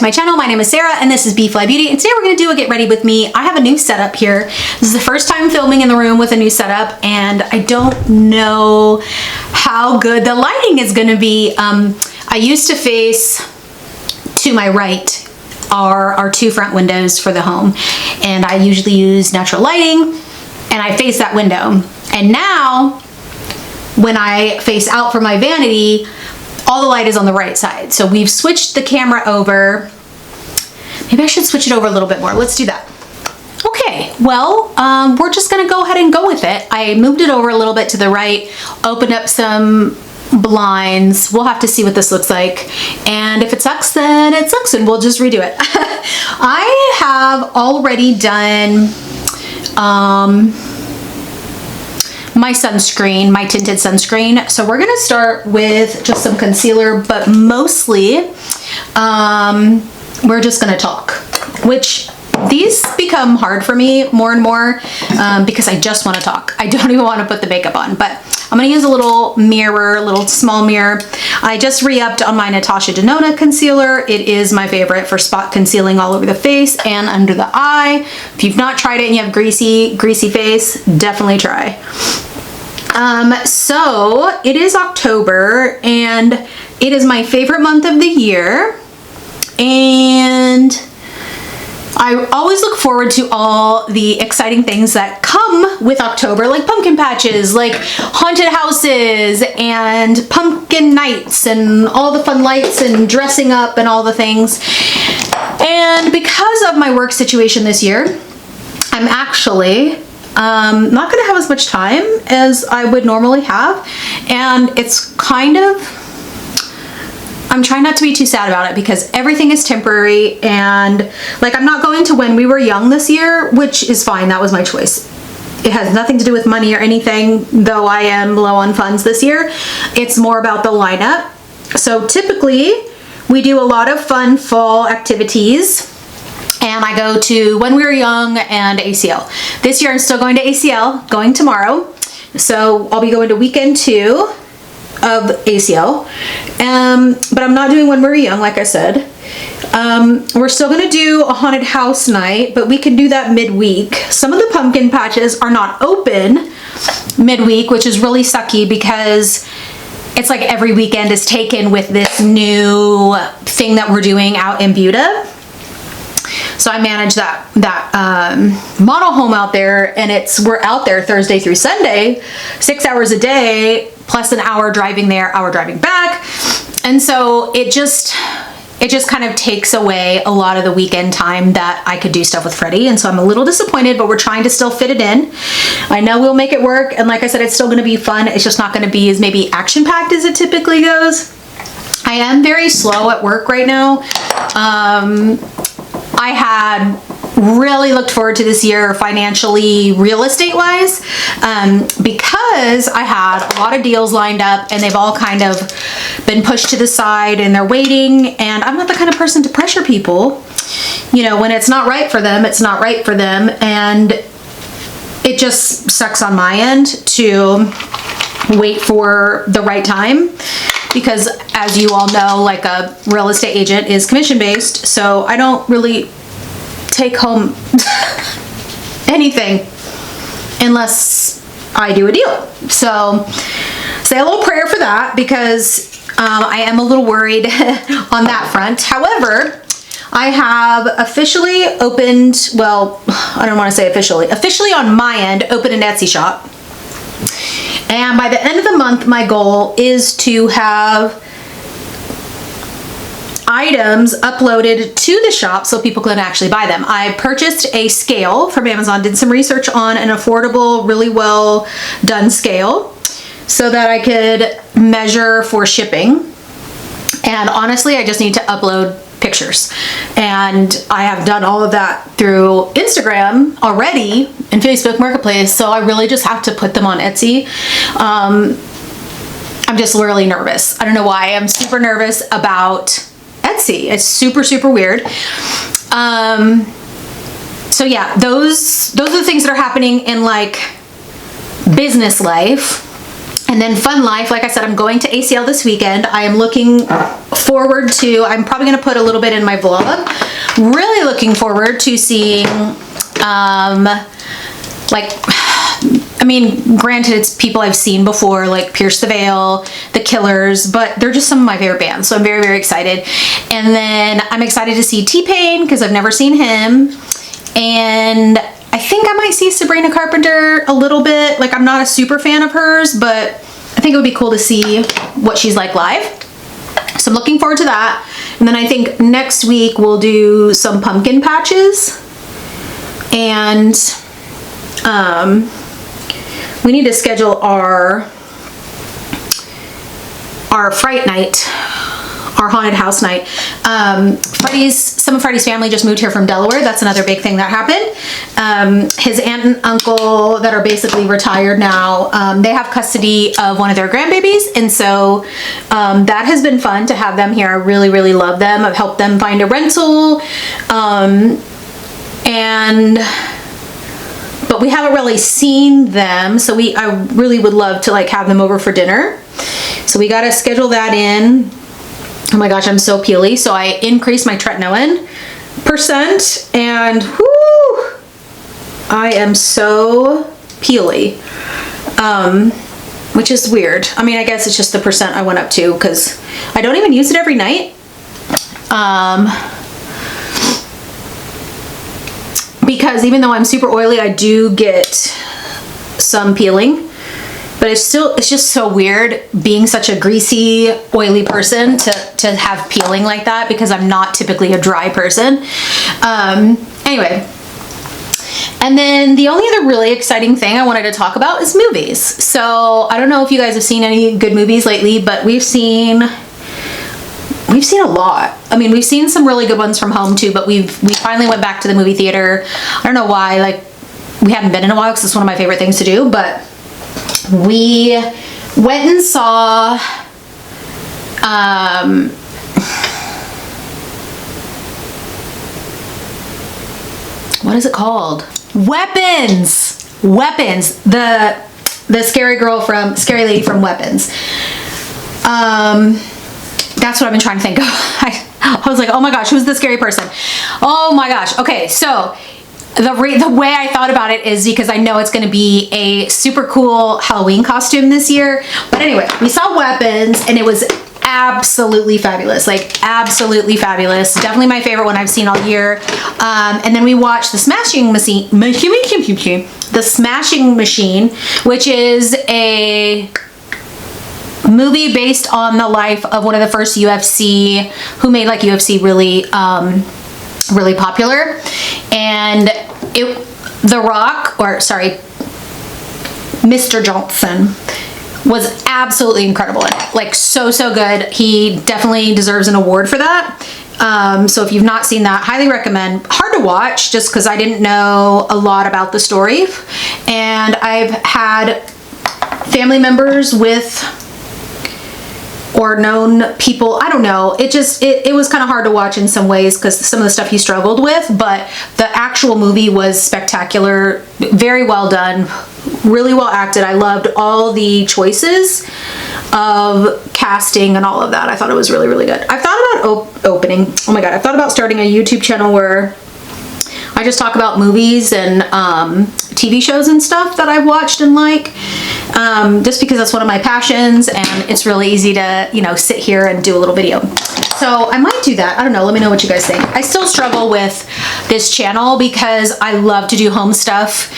to my channel. My name is Sarah and this is B.fleye Beauty, and today we're going to do a get ready with me. I have a new setup here. This is the first time filming in the room with a new setup, and I don't know how good the lighting is going to be. I used to face to my right are our two front windows for the home, and I usually use natural lighting and I face that window. And now when I face out from my vanity, all the light is on the right side. So we've switched the camera over. Maybe I should switch it over a little bit more. Let's do that. Okay, well, we're just gonna go ahead and go with it. I moved it over a little bit to the right, opened up some blinds. We'll have to see what this looks like. And if it sucks, then it sucks and we'll just redo it. I have already done my sunscreen, my tinted sunscreen. So we're gonna start with just some concealer, but mostly we're just gonna talk, which these become hard for me more and more because I just wanna talk. I don't even wanna put the makeup on, but I'm gonna use a little mirror, a little small mirror. I just re-upped on my Natasha Denona concealer. It is my favorite for spot concealing all over the face and under the eye. If you've not tried it and you have greasy face, definitely try. So it is October and it is my favorite month of the year, and I always look forward to all the exciting things that come with October, like pumpkin patches, like haunted houses and pumpkin nights and all the fun lights and dressing up and all the things. And because of my work situation this year, I'm actually not gonna have as much time as I would normally have, and it's kind of, I'm trying not to be too sad about it because everything is temporary, and like I'm not going to When We Were Young this year, which is fine. That was my choice. It has nothing to do with money or anything, though I am low on funds this year. It's more about the lineup. So typically we do a lot of fun fall activities, and I go to When We Were Young and ACL. This year I'm still going to ACL, going tomorrow. So I'll be going to weekend 2 of ACL, but I'm not doing When We Were Young, like I said. We're still gonna do a haunted house night, but we can do that midweek. Some of the pumpkin patches are not open midweek, which is really sucky because it's like every weekend is taken with this new thing that we're doing out in Buda. So I manage that model home out there, and we're out there Thursday through Sunday, 6 hours a day, plus an hour driving there, hour driving back. And so it just kind of takes away a lot of the weekend time that I could do stuff with Freddie. And so I'm a little disappointed, but we're trying to still fit it in. I know we'll make it work. And like I said, it's still gonna be fun. It's just not gonna be as maybe action-packed as it typically goes. I am very slow at work right now. I had really looked forward to this year financially, real estate wise, because I had a lot of deals lined up and they've all kind of been pushed to the side and they're waiting. And I'm not the kind of person to pressure people. You know, when it's not right for them, it's not right for them. And it just sucks on my end to wait for the right time, because as you all know, like a real estate agent is commission based, so I don't really take home anything unless I do a deal. So say a little prayer for that, because I am a little worried on that front. However, I have officially opened, well, I don't want to say officially on my end, opened an Etsy shop. And by the end of the month, my goal is to have items uploaded to the shop so people can actually buy them. I purchased a scale from Amazon, did some research on an affordable, really well done scale so that I could measure for shipping. And honestly, I just need to upload pictures. And I have done all of that through Instagram already and Facebook Marketplace, so I really just have to put them on Etsy. I'm just really nervous. I don't know why. I'm super nervous about Etsy. It's super, super weird. So yeah, those are the things that are happening in like business life. And then fun life, like I said, I'm going to ACL this weekend. I am looking forward to, I'm probably going to put a little bit in my vlog. Really looking forward to seeing, like, I mean, granted, it's people I've seen before, like Pierce the Veil, The Killers, but they're just some of my favorite bands. So I'm very, very excited. And then I'm excited to see T-Pain because I've never seen him. And I think I might see Sabrina Carpenter a little bit. Like, I'm not a super fan of hers, but I think it would be cool to see what she's like live. So I'm looking forward to that. And then I think next week we'll do some pumpkin patches. And we need to schedule our Fright Night, our haunted house night. Some of Freddie's family just moved here from Delaware. That's another big thing that happened. His aunt and uncle that are basically retired now, they have custody of one of their grandbabies. And so that has been fun to have them here. I really, really love them. I've helped them find a rental. But we haven't really seen them. So I really would love to like have them over for dinner. So we got to schedule that in. Oh my gosh, I'm so peely. So I increased my tretinoin percent and whoo, I am so peely, which is weird. I mean, I guess it's just the percent I went up to because I don't even use it every night. Because even though I'm super oily, I do get some peeling. But it's just so weird being such a greasy, oily person to have peeling like that because I'm not typically a dry person. Anyway, and then the only other really exciting thing I wanted to talk about is movies. So I don't know if you guys have seen any good movies lately, but we've seen a lot. I mean, we've seen some really good ones from home too, but we finally went back to the movie theater. I don't know why, like we hadn't been in a while because it's one of my favorite things to do, but we went and saw what is it called? Weapons. The scary lady from Weapons. That's what I've been trying to think of. I was like, oh my gosh, who's the scary person? Oh my gosh. Okay, so the way I thought about it is because I know it's going to be a super cool Halloween costume this year. But anyway, we saw Weapons and it was absolutely fabulous. Like absolutely fabulous. Definitely my favorite one I've seen all year. And then we watched The Smashing Machine, which is a movie based on the life of one of the first UFC who made like UFC really really popular. And Mr. Johnson was absolutely incredible in it. Like so good. He definitely deserves an award for that. So if you've not seen that, highly recommend. Hard to watch just because I didn't know a lot about the story. And I've had family members with or known people, I don't know, it was kind of hard to watch in some ways because some of the stuff he struggled with, but the actual movie was spectacular, very well done, really well acted. I loved all the choices of casting and all of that. I thought it was really, really good. I've thought about I've thought about starting a YouTube channel where I just talk about movies and TV shows and stuff that I've watched and like, just because that's one of my passions and it's really easy to, you know, sit here and do a little video. So I might do that. I don't know. Let me know what you guys think. I still struggle with this channel because I love to do home stuff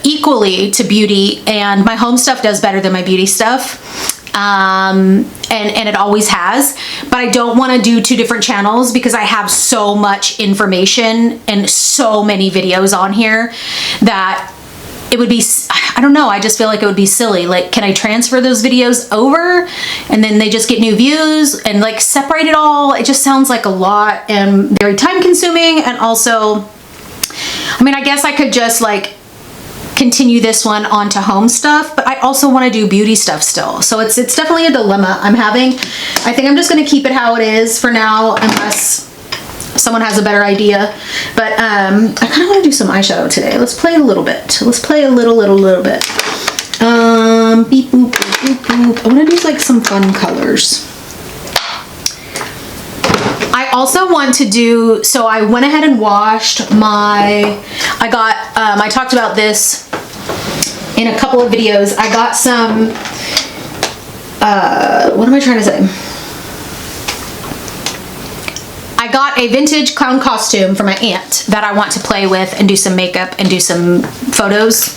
equally to beauty, and my home stuff does better than my beauty stuff. And it always has, but I don't want to do two different channels because I have so much information and so many videos on here that it would be, I don't know, I just feel like it would be silly. Like, can I transfer those videos over and then they just get new views and like separate it all? It just sounds like a lot and very time consuming. And also, I mean, I guess I could just like continue this one onto home stuff, but I also want to do beauty stuff still. So it's definitely a dilemma I'm having. I think I'm just going to keep it how it is for now unless someone has a better idea. But I kind of want to do some eyeshadow today. Let's play a little bit. Let's play a little bit. Beep, boop, boop, boop, boop. I want to do like some fun colors. I also want to do, so I went ahead and washed my, I talked about this in a couple of videos. I got some, what am I trying to say? I got a vintage clown costume for my aunt that I want to play with and do some makeup and do some photos.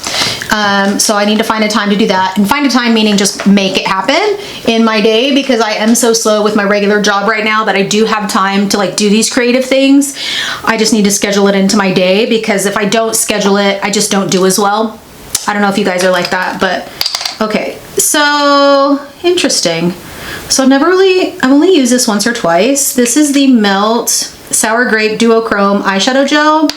So I need to find a time to do that, and find a time meaning just make it happen in my day, because I am so slow with my regular job right now that I do have time to like do these creative things. I just need to schedule it into my day, because if I don't schedule it, I just don't do as well. I don't know if you guys are like that, but okay. So interesting. So I've only used this once or twice. This is the Melt Sour Grape Duochrome Eyeshadow Gel.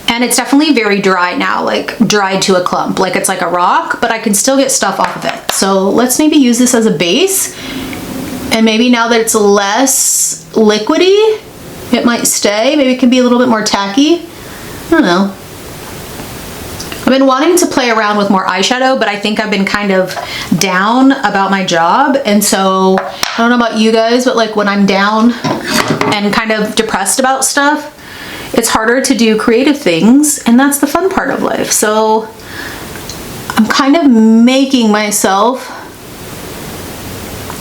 And it's definitely very dry now, like dried to a clump, like it's like a rock, but I can still get stuff off of it. So let's maybe use this as a base. And maybe now that it's less liquidy, it might stay. Maybe it can be a little bit more tacky. I don't know. I've been wanting to play around with more eyeshadow, but I think I've been kind of down about my job. And so I don't know about you guys, but like when I'm down and kind of depressed about stuff, it's harder to do creative things, and that's the fun part of life. So I'm kind of making myself,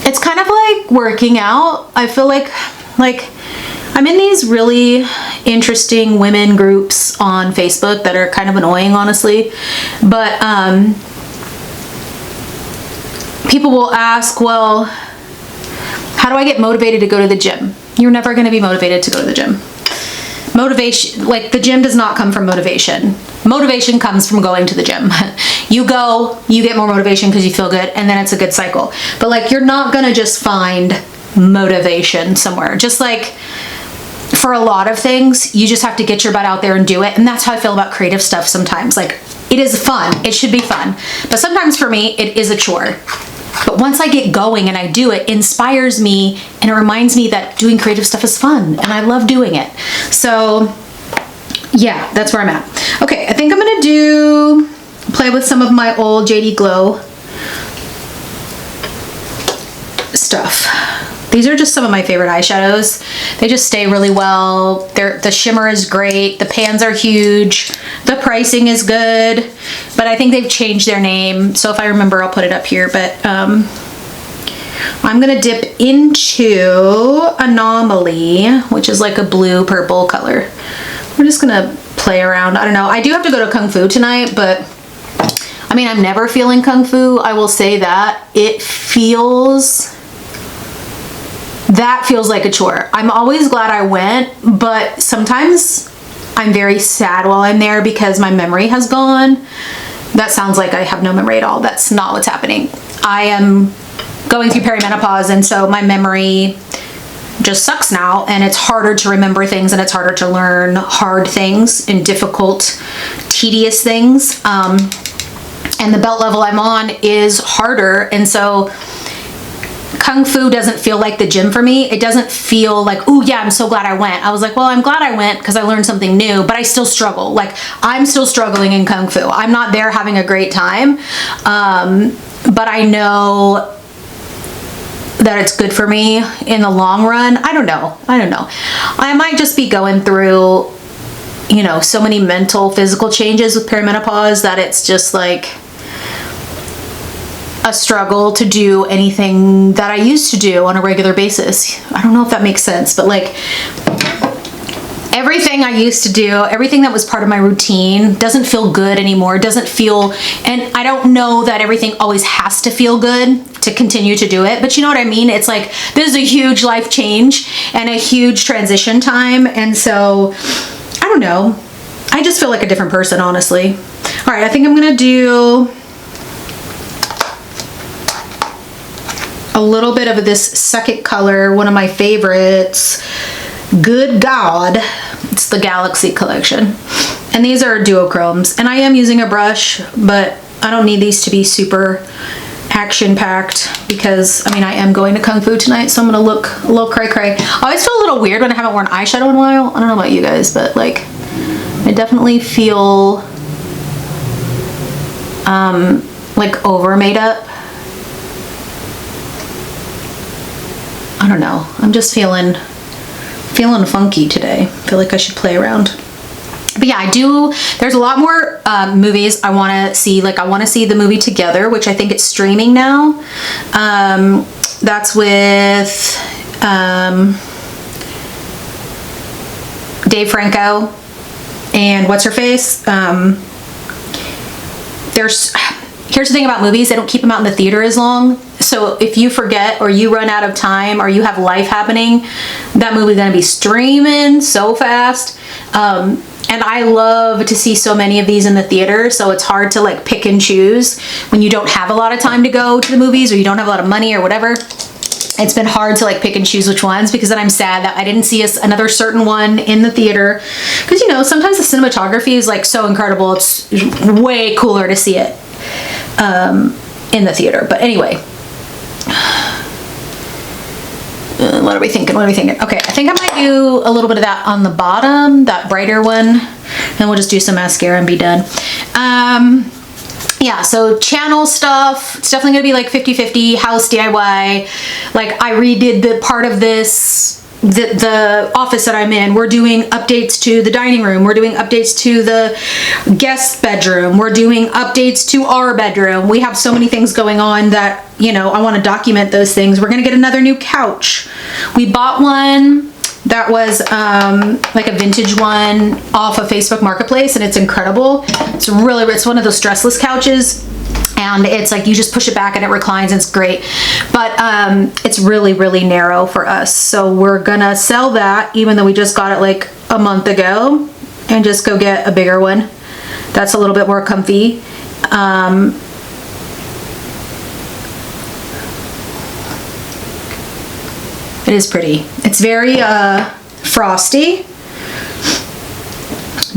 it's kind of like working out. I feel like I'm in these really interesting women groups on Facebook that are kind of annoying, honestly. But people will ask, well, how do I get motivated to go to the gym? You're never going to be motivated to go to the gym. Motivation, like the gym does not come from motivation. Motivation comes from going to the gym. You go, you get more motivation because you feel good, and then it's a good cycle. But like, you're not going to just find motivation somewhere. Just like for a lot of things, you just have to get your butt out there and do it. And that's how I feel about creative stuff sometimes. Like, it is fun. It should be fun. But sometimes for me, it is a chore. But once I get going and I do it, it inspires me, and it reminds me that doing creative stuff is fun and I love doing it. So yeah, that's where I'm at. Okay, I think I'm gonna play with some of my old JD Glow stuff. These are just some of my favorite eyeshadows. They just stay really well. The shimmer is great. The pans are huge. The pricing is good, but I think they've changed their name. So if I remember, I'll put it up here. But I'm gonna dip into Anomaly, which is like a blue purple color. We're just gonna play around. I don't know. I do have to go to Kung Fu tonight, but I mean, I'm never feeling Kung Fu. I will say that. That feels like a chore. I'm always glad I went, but sometimes I'm very sad while I'm there because my memory has gone. That sounds like I have no memory at all. That's not what's happening. I am going through perimenopause, and so my memory just sucks now, and it's harder to remember things, and it's harder to learn hard things and difficult, tedious things. And the belt level I'm on is harder, and so Kung Fu doesn't feel like the gym for me. It doesn't feel like, oh yeah, I'm so glad I went. I was like, well, I'm glad I went because I learned something new, but I still struggle. Like, I'm still struggling in Kung Fu. I'm not there having a great time. But I know that it's good for me in the long run. I don't know. I might just be going through, you know, so many mental, physical changes with perimenopause that it's just like a struggle to do anything that I used to do on a regular basis. I don't know if that makes sense, but like everything I used to do, everything that was part of my routine doesn't feel good anymore. Doesn't feel, and I don't know that everything always has to feel good to continue to do it, but you know what I mean? It's like, this is a huge life change and a huge transition time. And so, I don't know. I just feel like a different person, honestly. All right, I think I'm gonna do a little bit of this second color, one of my favorites, Good God. It's the Galaxy collection. And these are duochromes. And I am using a brush, but I don't need these to be super action-packed because, I mean, I am going to Kung Fu tonight, so I'm gonna look a little cray-cray. I always feel a little weird when I haven't worn eyeshadow in a while. I don't know about you guys, but like, I definitely feel like over made up. I don't know. I'm just feeling funky today. I feel like I should play around. But yeah, there's a lot more movies I want to see. Like, I want to see the movie Together, which I think it's streaming now. That's with Dave Franco and what's her face. Here's the thing about movies, they don't keep them out in the theater as long. So if you forget or you run out of time or you have life happening, that movie's gonna be streaming so fast. And I love to see so many of these in the theater, so it's hard to like pick and choose when you don't have a lot of time to go to the movies or you don't have a lot of money or whatever. It's been hard to like pick and choose which ones, because then I'm sad that I didn't see another certain one in the theater. Because, you know, sometimes the cinematography is like so incredible. It's way cooler to see it in the theater. But anyway, what are we thinking? Okay, I think I might do a little bit of that on the bottom, that brighter one. Then we'll just do some mascara and be done. Yeah, so channel stuff, it's definitely gonna be like 50-50, house DIY. Like, I redid the part of this, the office that I'm in. We're doing updates to the dining room. We're doing updates to the guest bedroom. We're doing updates to our bedroom. We have so many things going on that, you know, I want to document those things. We're gonna get another new couch. We bought one that was like a vintage one off of Facebook Marketplace, and it's incredible. It's one of those stressless couches, and it's like you just push it back and it reclines, and it's great. But it's really, really narrow for us. So we're gonna sell that, even though we just got it like a month ago, and just go get a bigger one that's a little bit more comfy. It is pretty. It's very frosty.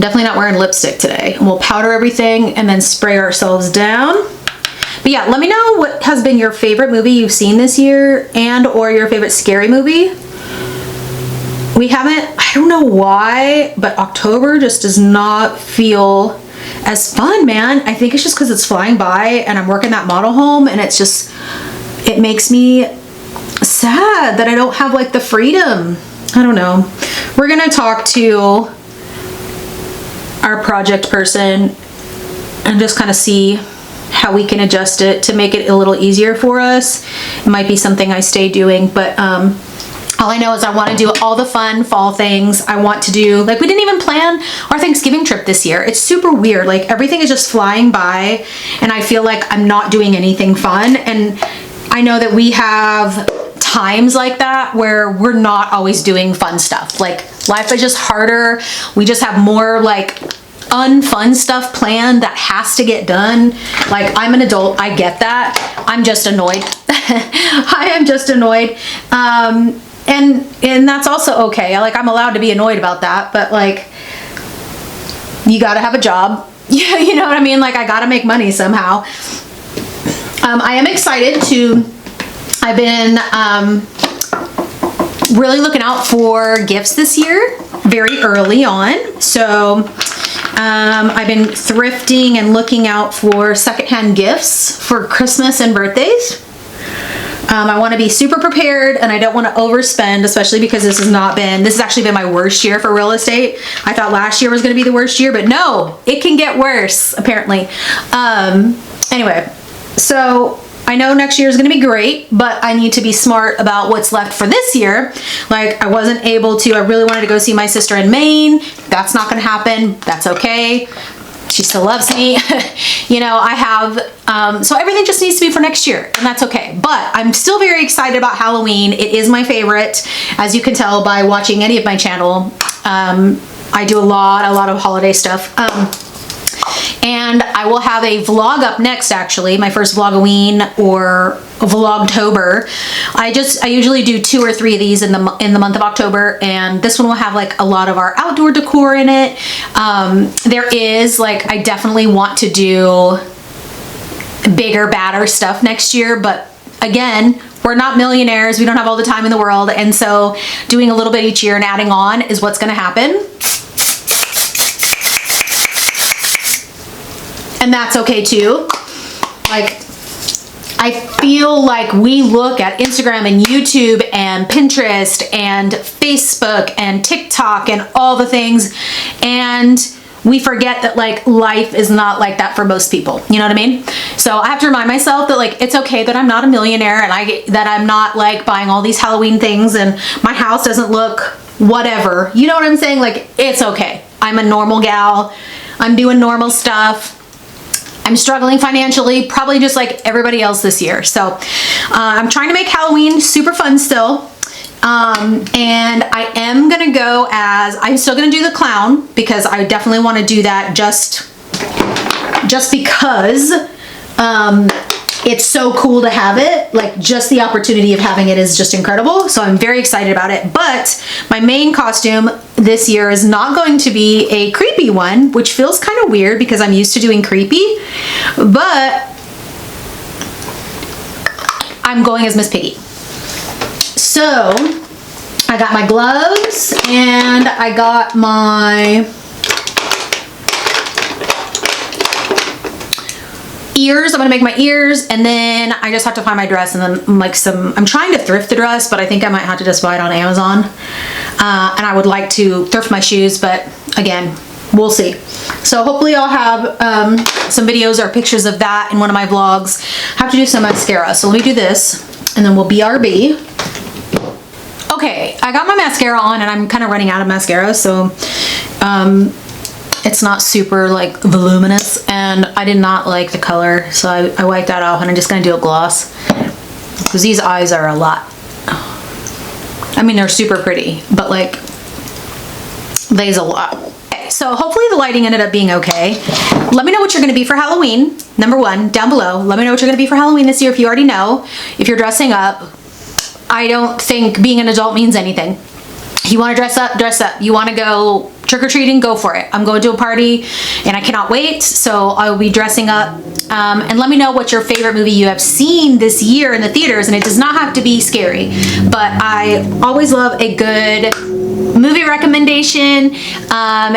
Definitely not wearing lipstick today. And we'll powder everything and then spray ourselves down. But yeah, let me know what has been your favorite movie you've seen this year, and or your favorite scary movie. We haven't, I don't know why, but October just does not feel as fun, man. I think it's just because it's flying by and I'm working that model home, and it's just, it makes me sad that I don't have like the freedom. I don't know. We're gonna talk to our project person and just kind of see how we can adjust it to make it a little easier for us. It might be something I stay doing, but all I know is I want to do all the fun fall things. I want to do, like, we didn't even plan our Thanksgiving trip this year. It's super weird. Like, everything is just flying by, and I feel like I'm not doing anything fun. And I know that we have times like that where we're not always doing fun stuff. Like, life is just harder. We just have more like unfun stuff planned that has to get done. Like, I'm an adult, I get that. I'm just annoyed. I am just annoyed. And that's also okay. Like, I'm allowed to be annoyed about that, but like, you gotta have a job. Yeah, you know what I mean? Like, I gotta make money somehow. I am excited to, I've been really looking out for gifts this year, very early on. So I've been thrifting and looking out for secondhand gifts for Christmas and birthdays. I want to be super prepared, and I don't want to overspend, especially because this has actually been my worst year for real estate. I thought last year was going to be the worst year, but no, it can get worse, apparently. Anyway, so I know next year is going to be great, but I need to be smart about what's left for this year. Like, I wasn't able to, I really wanted to go see my sister in Maine. That's not going to happen. That's okay. She still loves me. You know, I have, so everything just needs to be for next year, and that's okay. But I'm still very excited about Halloween. It is my favorite, as you can tell by watching any of my channel. I do a lot of holiday stuff. And I will have a vlog up next, actually, my first Vlogoween or Vlogtober. I usually do 2 or 3 of these in the month of October, and this one will have like a lot of our outdoor decor in it. There is, like, I definitely want to do bigger, badder stuff next year, but again, we're not millionaires. We don't have all the time in the world, and so doing a little bit each year and adding on is what's going to happen. And that's okay too. Like, I feel like we look at Instagram and YouTube and Pinterest and Facebook and TikTok and all the things, and we forget that like life is not like that for most people. You know what I mean? So I have to remind myself that like it's okay that I'm not a millionaire, and that I'm not like buying all these Halloween things and my house doesn't look whatever. You know what I'm saying? Like, it's okay. I'm a normal gal. I'm doing normal stuff. I'm struggling financially, probably just like everybody else this year. So I'm trying to make Halloween super fun still. And I am gonna go I'm still gonna do the clown, because I definitely want to do that just because it's so cool to have it. Like, just the opportunity of having it is just incredible. So I'm very excited about it. But my main costume this year is not going to be a creepy one, which feels kind of weird because I'm used to doing creepy, but I'm going as Miss Piggy. So I got my gloves and I got my ears. I'm gonna make my ears, and then I just have to find my dress, and then like I'm trying to thrift the dress, but I think I might have to just buy it on Amazon. And I would like to thrift my shoes, but again, we'll see. So hopefully I'll have some videos or pictures of that in one of my vlogs. I have to do some mascara, so let me do this, and then we'll BRB. Okay, I got my mascara on, and I'm kind of running out of mascara, so it's not super like voluminous, and I did not like the color, so I wiped that off, and I'm just gonna do a gloss because these eyes are a lot. I mean, they're super pretty, but like they's a lot. Okay, so hopefully the lighting ended up being okay. Let me know what you're gonna be for Halloween. Number one, down below. Let me know what you're gonna be for Halloween this year if you already know. If you're dressing up, I don't think being an adult means anything. If you want to dress up, dress up. You want to go trick-or-treating, go for it. I'm going to a party and I cannot wait, so I will be dressing up. And let me know what your favorite movie you have seen this year in the theaters, and it does not have to be scary, but I always love a good movie recommendation.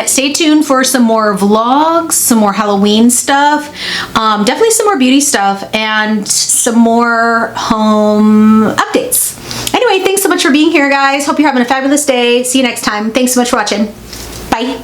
Stay tuned for some more vlogs, some more Halloween stuff, definitely some more beauty stuff, and some more home updates. Anyway, thanks so much for being here, guys. Hope you're having a fabulous day. See you next time. Thanks so much for watching. Bye.